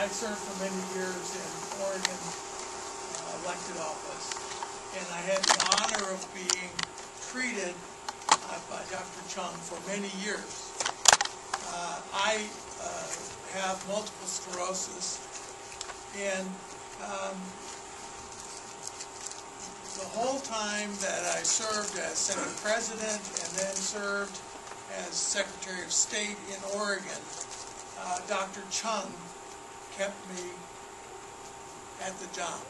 I served for many years in Oregon elected office, and I had the honor of being treated by Dr. Cheung for many years. I have multiple sclerosis, and the whole time that I served as Senate President and then served as Secretary of State in Oregon, Dr. Cheung kept me at the job.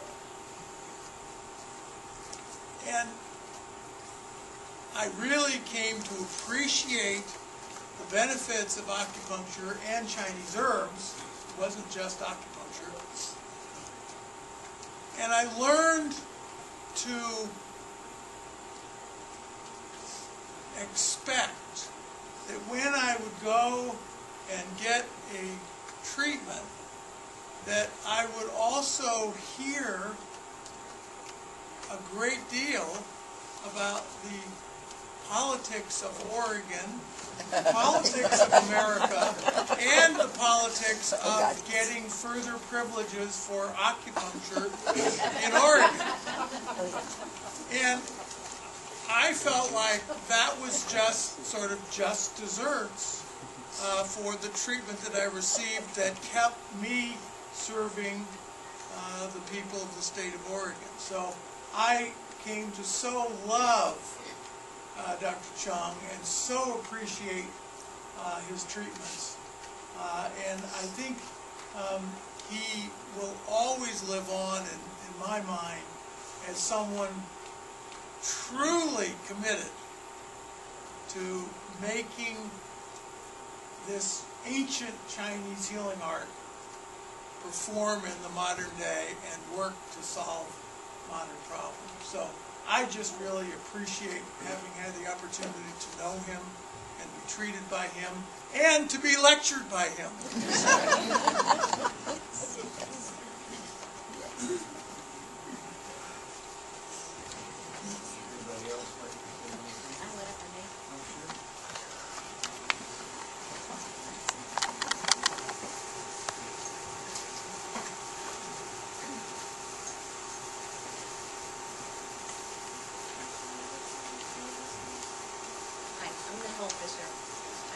And I really came to appreciate the benefits of acupuncture and Chinese herbs. It wasn't just acupuncture. And I learned to expect that when I would go and get a treatment, that I would also hear a great deal about the politics of Oregon, politics of America, and the politics of getting further privileges for acupuncture in Oregon. And I felt like that was just sort of just desserts for the treatment that I received that kept me serving the people of the state of Oregon. So I came to so love Dr. Cheung and so appreciate his treatments. And I think he will always live on in my mind as someone truly committed to making this ancient Chinese healing art perform in the modern day and work to solve modern problems. So I just really appreciate having had the opportunity to know him and be treated by him and to be lectured by him.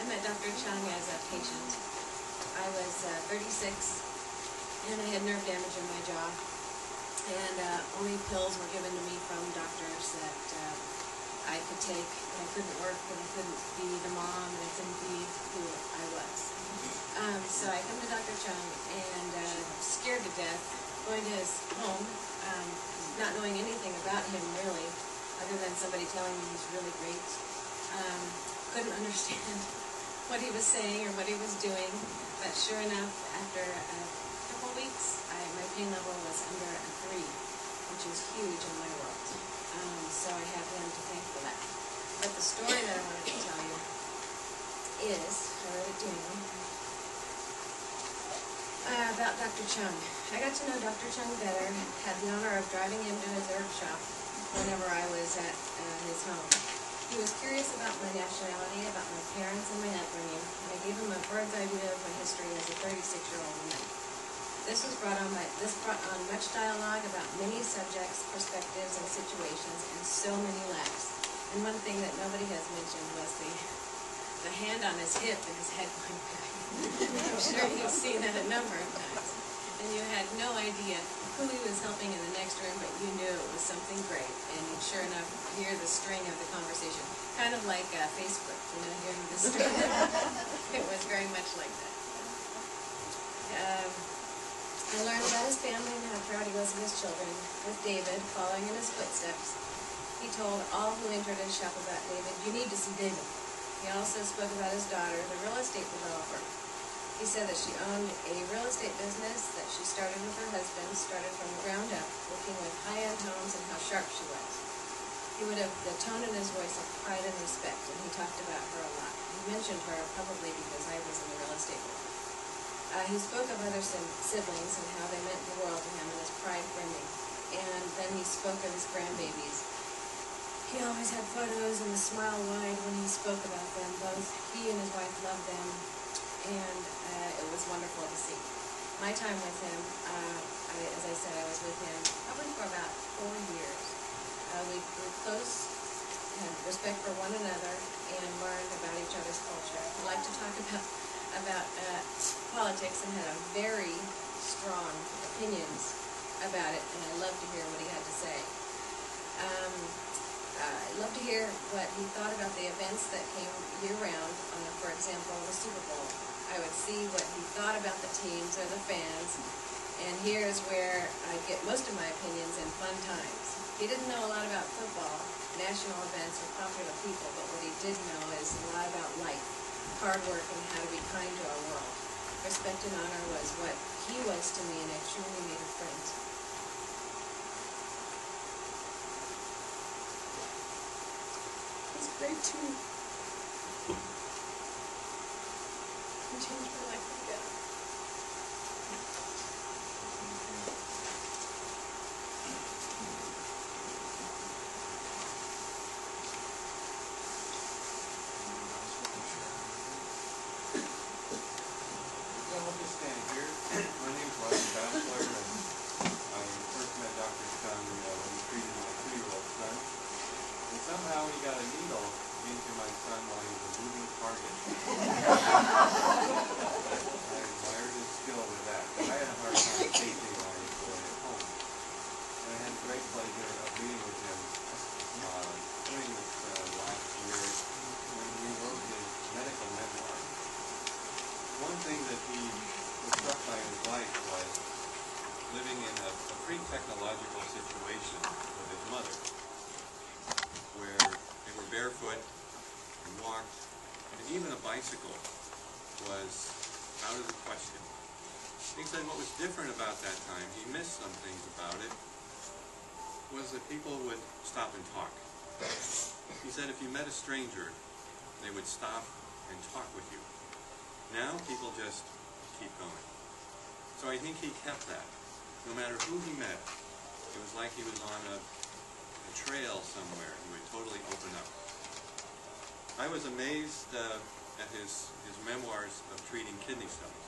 I met Dr. Cheung as a patient. I was 36 and I had nerve damage in my jaw, and only pills were given to me from doctors that I could take. I couldn't work, and I couldn't be the mom, and I couldn't be who I was. So I come to Dr. Cheung and scared to death, going to his home, not knowing anything about him really, other than somebody telling me he's really great. Couldn't understand what he was saying or what he was doing, but sure enough, after a couple weeks, my pain level was under a 3, which is huge in my world. So I have him to thank for that. But the story that I wanted to tell you is, I wrote it down, about Dr. Cheung. I got to know Dr. Cheung better, had the honor of driving him to his herb shop whenever I was at his home. He was curious about my nationality, about my parents, and my upbringing, and I gave him a bird's eye view of my history as a 36-year-old woman. This brought on much dialogue about many subjects, perspectives, and situations, and so many laughs. And one thing that nobody has mentioned was the hand on his hip and his head going back. I'm sure you've seen that a number of times. And you had no idea who he was helping in the next room, but you knew it was something great. And you'd sure enough hear the string of the conversation. Kind of like Facebook, hearing the string. It was very much like that. I learned about his family and how proud he was of his children. With David, following in his footsteps, he told all who entered his shop about David, "You need to see David." He also spoke about his daughter, the real estate developer. He said that she owned a real estate business that she started with her husband, started from the ground up, working with high-end homes, and how sharp she was. He would have the tone in his voice of pride and respect, and he talked about her a lot. He mentioned her probably because I was in the real estate world. He spoke of other siblings and how they meant the world to him and his pride brimming. And then he spoke of his grandbabies. He always had photos and a smile wide when he spoke about them. Both he and his wife loved them, and it was wonderful to see. my time with him, as I said, I was with him probably for about 4 years. We grew close, had respect for one another, and learned about each other's culture. He liked to talk about politics and had a very strong opinions about it, and I loved to hear what he had to say. I love to hear what he thought about the events that came year-round, for example, the Super Bowl. I would see what he thought about the teams or the fans, and here's where I get most of my opinions in fun times. He didn't know a lot about football, national events, or popular people, but what he did know is a lot about life, hard work, and how to be kind to our world. Respect and honor was what he was to me, and I truly made a friend. He's great too. He changed my life for the better. I'll just stand here. My name is Roger Bachelor, and I first met Dr. Cheung when he treated my 2-year-old son. And somehow he got a needle into my son while he was a moving target. I admired his skill with that. I had a hard time teaching my boy at home. And I had great pleasure of meeting with him during this last year when he wrote his medical memoir. One thing that he was struck by in his life was living in a pre-technological situation with his mother, where they were barefoot and walked, and even a bicycle was out of the question. He said what was different about that time, he missed some things about it, was that people would stop and talk. He said if you met a stranger, they would stop and talk with you. Now people just keep going. So I think he kept that. No matter who he met, it was like he was on a trail somewhere. He would totally open up. I was amazed at his memoirs of treating kidney stones.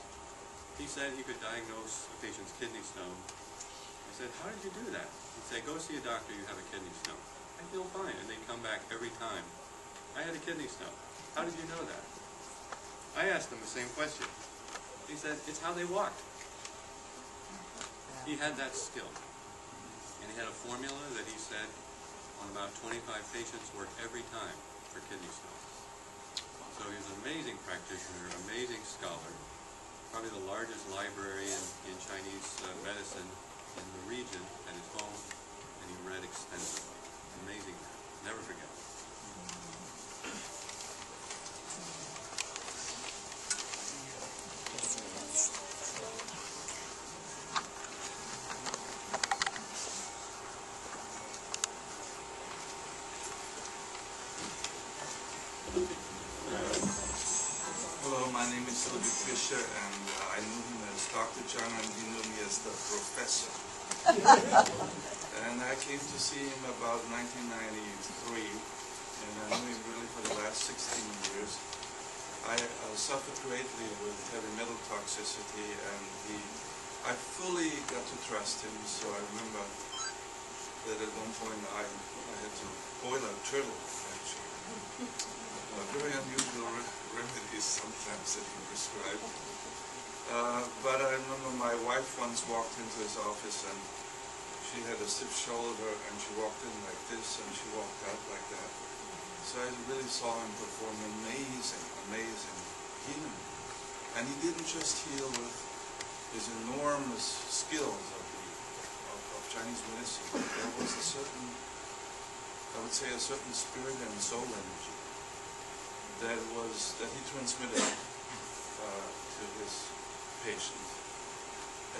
He said he could diagnose a patient's kidney stone. I said, how did you do that? He'd say, go see a doctor, you have a kidney stone. I feel fine. And they'd come back every time. I had a kidney stone. How did you know that? I asked him the same question. He said, it's how they walked. He had that skill. And he had a formula that he said on about 25 patients worked every time for kidney stones. So he's an amazing practitioner, amazing scholar, probably the largest library in Chinese medicine in the region at his home, and he read extensively. Amazing man. Never forget. Hello, my name is Ludwig Fischer, and I knew him as Dr. Cheung, and he knew me as the professor. And I came to see him about 1993, and I knew him really for the last 16 years. I suffered greatly with heavy metal toxicity, and I fully got to trust him, so I remember that at one point I had to boil a turtle, actually. Very unusual remedies sometimes that he prescribed. But I remember my wife once walked into his office and she had a stiff shoulder and she walked in like this and she walked out like that. So I really saw him perform amazing healing. And he didn't just heal with his enormous skills of Chinese medicine. There was a certain, I would say, a certain spirit and soul energy that he transmitted to his patient,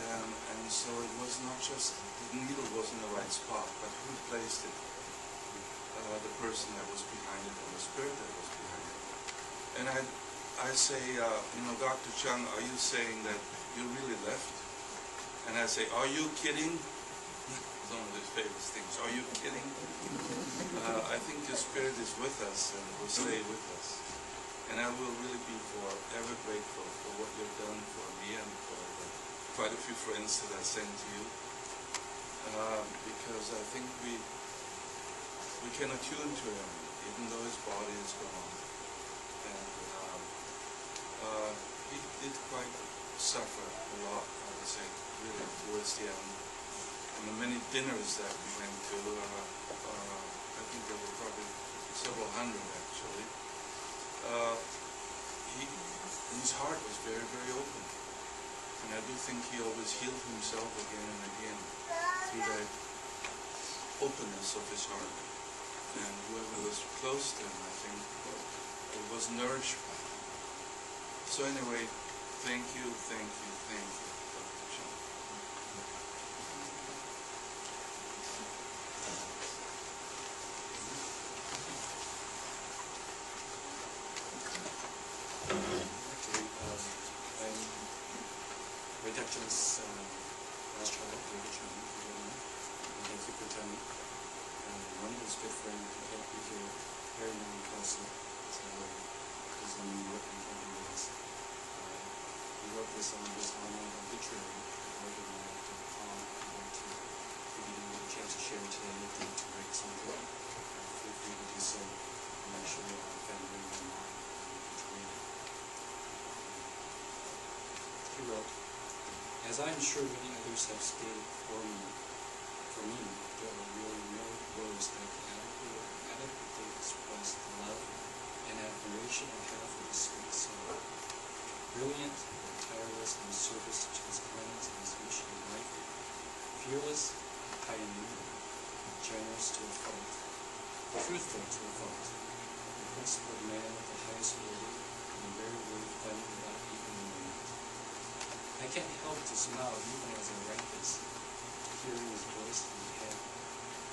and so it was not just the needle was in the right spot, but who placed it, the person that was behind it, and the spirit that was behind it. And I say, Dr. Cheung, are you saying that you really left? And I say, are you kidding? It's one of his favorite things. Are you kidding? I think your spirit is with us and will stay with us. And I will really be forever grateful for what you've done for me and for the quite a few friends that I sent to you, because I think we can attune to him, even though his body is gone. And he did quite suffer a lot, I would say, really, towards the end. And the many dinners that we went to, I think there were probably several hundred actually, his heart was very, very open. And I do think he always healed himself again and again through that openness of his heart. And whoever was close to him, I think, was nourished by him. So anyway, thank you, Dr. Cheung. I'm Redaction's last child, David Cheung, and thank you for telling me. One of his good friends who helped me here, very young cousin, so he's in New York and can't be with us. He wrote this on his online obituary at organlife.com. I'd like to, if you didn't get a chance to share it today, if you need to write something, feel free to do so. I'm actually family online to read it. He wrote, "As I'm sure many others have stated for me, there are really no words that can adequately express the love and admiration I have for this sweet soul. Brilliant, tireless in service to his clients and his mission in life, fearless, pioneering, generous to a fault, truthful to a fault, a principled man of the highest order, and very worth fighting without even knowing it. I can't help to smile even as I write this, hearing his voice in my head,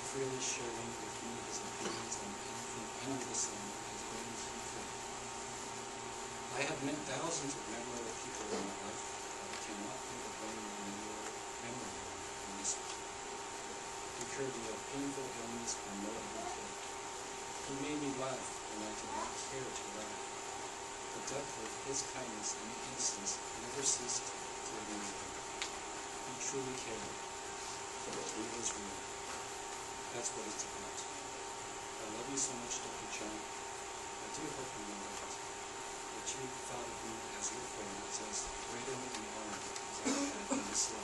freely sharing with me his opinions on anything under the sun as well as he could. I have met thousands of memorable people in my life, but I cannot think of one more memorable than this one. He cured me of painful illness when no other could. He made me laugh when I did not care to laugh. The depth of his kindness and innocence never ceased to amaze me. He truly cared. He was real. That's what it's about. I love you so much, Dr. Cheung. I do hope you know that you thought of me as your friend is as great an honor as I have in this life.